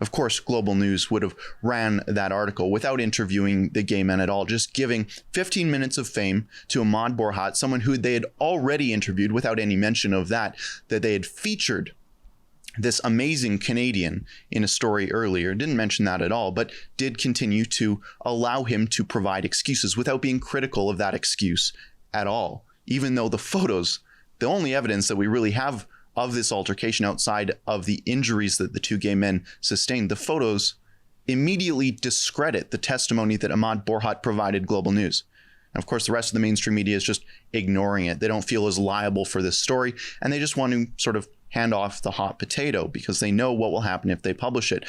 Of course, Global News would have ran that article without interviewing the gay men at all, just giving 15 minutes of fame to Ahmad Borhat, someone who they had already interviewed without any mention of that they had featured this amazing Canadian in a story earlier. Didn't mention that at all, but did continue to allow him to provide excuses without being critical of that excuse at all. Even though the photos, the only evidence that we really have of this altercation outside of the injuries that the two gay men sustained, the photos immediately discredit the testimony that Ahmad Borhat provided Global News. And of course, the rest of the mainstream media is just ignoring it. They don't feel as liable for this story, and they just want to sort of hand off the hot potato because they know what will happen if they publish it.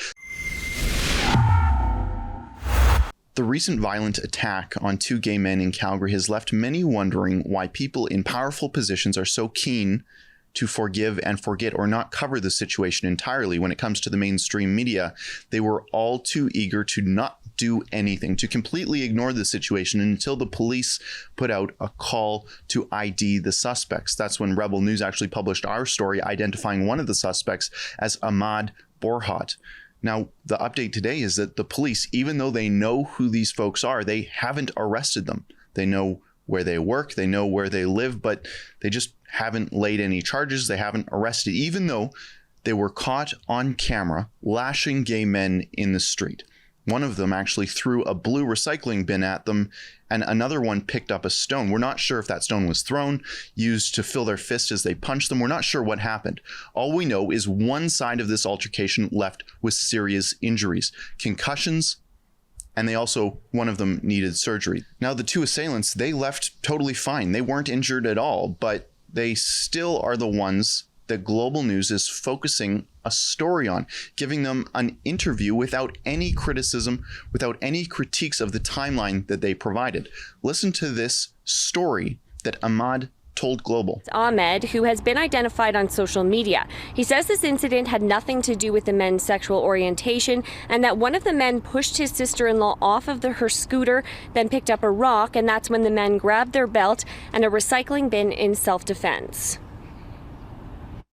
The recent violent attack on two gay men in Calgary has left many wondering why people in powerful positions are so keen to forgive and forget or not cover the situation entirely. When it comes to the mainstream media, they were all too eager to not do anything, to completely ignore the situation until the police put out a call to ID the suspects. That's when Rebel News actually published our story identifying one of the suspects as Ahmad Borhat. Now, the update today is that the police, even though they know who these folks are, they haven't arrested them. They know where they work, they know where they live, but they just haven't laid any charges. They haven't arrested, even though they were caught on camera lashing gay men in the street. One of them actually threw a blue recycling bin at them, and another one picked up a stone. We're not sure if that stone was thrown, used to fill their fist as they punched them. We're not sure what happened. All we know is one side of this altercation left with serious injuries, concussions, and one of them needed surgery. Now, the two assailants, they left totally fine. They weren't injured at all, but they still are the ones that Global News is focusing a story on, giving them an interview without any criticism, without any critiques of the timeline that they provided. Listen to this story that Ahmad told Global. It's Ahmed, who has been identified on social media. He says this incident had nothing to do with the men's sexual orientation and that one of the men pushed his sister-in-law off of her scooter, then picked up a rock, and that's when the men grabbed their belt and a recycling bin in self-defense.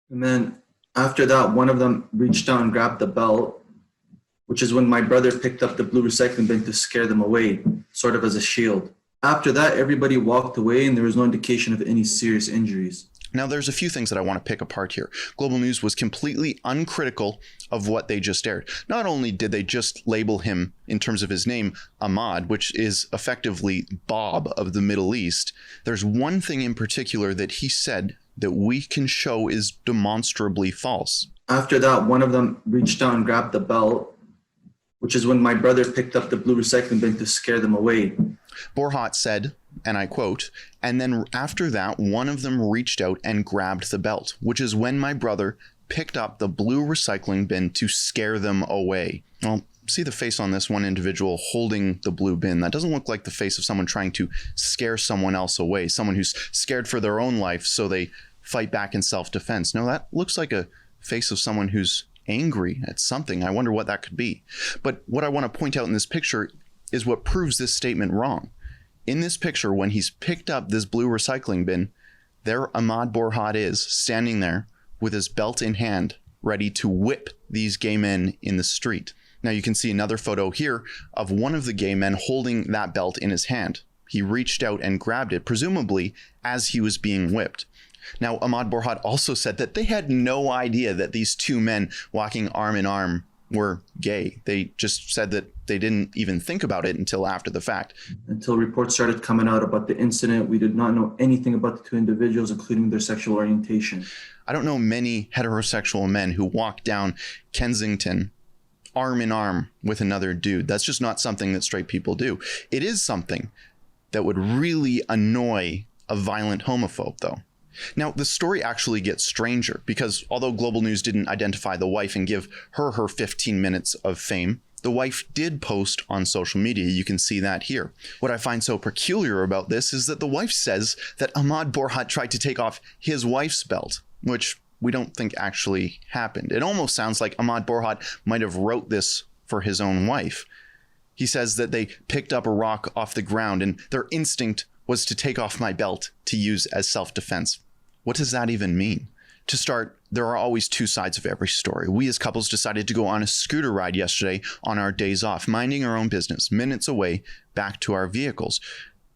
And then after that, one of them reached down and grabbed the belt, which is when my brother picked up the blue recycling bin to scare them away, sort of as a shield. After that, everybody walked away and there was no indication of any serious injuries. Now, there's a few things that I want to pick apart here. Global News was completely uncritical of what they just aired. Not only did they just label him, in terms of his name, Ahmad, which is effectively Bob of the Middle East, there's one thing in particular that he said that we can show is demonstrably false. After that, one of them reached down and grabbed the belt, which is when my brother picked up the blue recycling bin to scare them away. Borhat said, and I quote, "And then after that, one of them reached out and grabbed the belt, which is when my brother picked up the blue recycling bin to scare them away." Well, see the face on this one individual holding the blue bin. That doesn't look like the face of someone trying to scare someone else away, someone who's scared for their own life, so they fight back in self-defense. No, that looks like a face of someone who's angry at something. I wonder what that could be. But what I want to point out in this picture is what proves this statement wrong. In this picture, when he's picked up this blue recycling bin, there Ahmad Borhat is standing there with his belt in hand, ready to whip these gay men in the street. Now you can see another photo here of one of the gay men holding that belt in his hand. He reached out and grabbed it, presumably as he was being whipped. Now, Ahmad Borhat also said that they had no idea that these two men walking arm in arm were gay. They just said that they didn't even think about it until after the fact. Until reports started coming out about the incident, we did not know anything about the two individuals, including their sexual orientation. I don't know many heterosexual men who walk down Kensington arm in arm with another dude. That's just not something that straight people do. It is something that would really annoy a violent homophobe, though. Now, the story actually gets stranger because although Global News didn't identify the wife and give her 15 minutes of fame, the wife did post on social media. You can see that here. What I find so peculiar about this is that the wife says that Ahmad Borhat tried to take off his wife's belt, which we don't think actually happened. It almost sounds like Ahmad Borhat might have wrote this for his own wife. He says that they picked up a rock off the ground and their instinct was to take off my belt to use as self-defense. What does that even mean? To start there are always two sides of every story. We as couples decided to go on a scooter ride yesterday on our days off, minding our own business, minutes away back to our vehicles.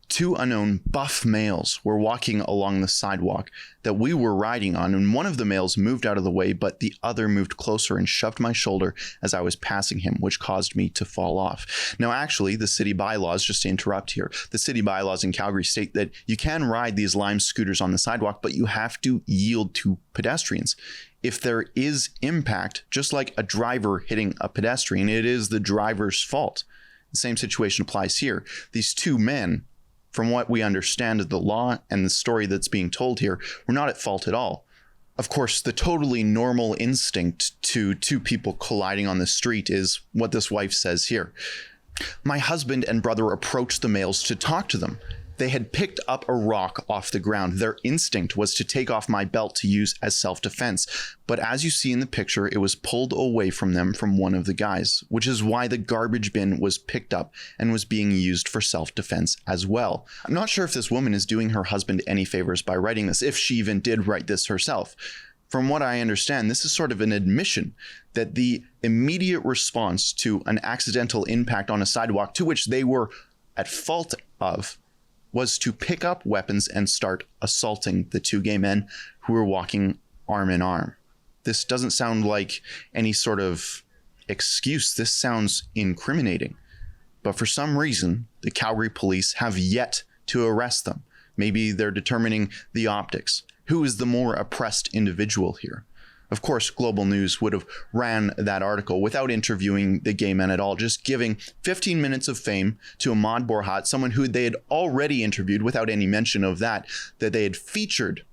Two unknown buff males were walking along the sidewalk that we were riding on, and one of the males moved out of the way, but the other moved closer and shoved my shoulder as I was passing him, which caused me to fall off. Now, actually, the city bylaws, just to interrupt here, the city bylaws in Calgary state that you can ride these Lime scooters on the sidewalk, but you have to yield to pedestrians. If there is impact, just like a driver hitting a pedestrian, it is the driver's fault. The same situation applies here. These two men, from what we understand of the law and the story that's being told here, we're not at fault at all. Of course, the totally normal instinct to two people colliding on the street is what this wife says here. My husband and brother approached the males to talk to them. They had picked up a rock off the ground. Their instinct was to take off my belt to use as self-defense. But as you see in the picture, it was pulled away from them from one of the guys, which is why the garbage bin was picked up and was being used for self-defense as well. I'm not sure if this woman is doing her husband any favors by writing this, if she even did write this herself. From what I understand, this is sort of an admission that the immediate response to an accidental impact on a sidewalk to which they were at fault of was to pick up weapons and start assaulting the two gay men who were walking arm in arm. This doesn't sound like any sort of excuse. This sounds incriminating. But for some reason, the Calgary police have yet to arrest them. Maybe they're determining the optics. Who is the more oppressed individual here? Of course, Global News would have ran that article without interviewing the gay men at all, just giving 15 minutes of fame to Ahmad Borhat, someone who they had already interviewed without any mention of that they had featured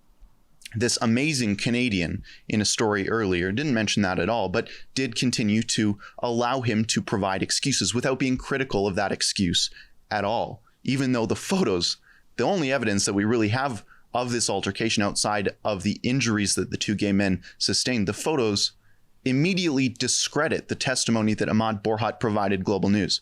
this amazing Canadian in a story earlier. Didn't mention that at all, but did continue to allow him to provide excuses without being critical of that excuse at all, even though the photos, the only evidence that we really have of this altercation outside of the injuries that the two gay men sustained, the photos immediately discredit the testimony that Ahmad Borhat provided Global News.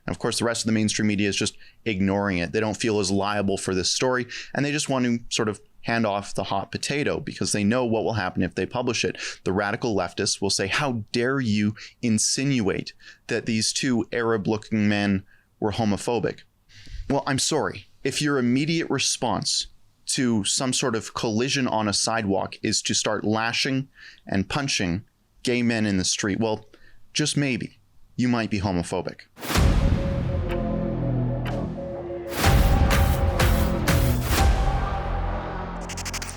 And of course, the rest of the mainstream media is just ignoring it. They don't feel as liable for this story, and they just want to sort of hand off the hot potato because they know what will happen if they publish it. The radical leftists will say, how dare you insinuate that these two Arab-looking men were homophobic? Well, I'm sorry. If your immediate response to some sort of collision on a sidewalk is to start lashing and punching gay men in the street, well, just maybe you might be homophobic.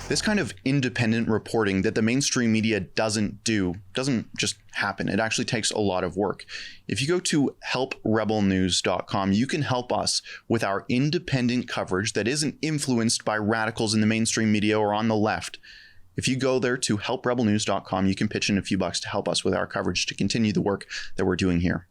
This kind of independent reporting that the mainstream media doesn't just happen. It actually takes a lot of work. If you go to helprebelnews.com, you can help us with our independent coverage that isn't influenced by radicals in the mainstream media or on the left. If you go there to helprebelnews.com, you can pitch in a few bucks to help us with our coverage to continue the work that we're doing here.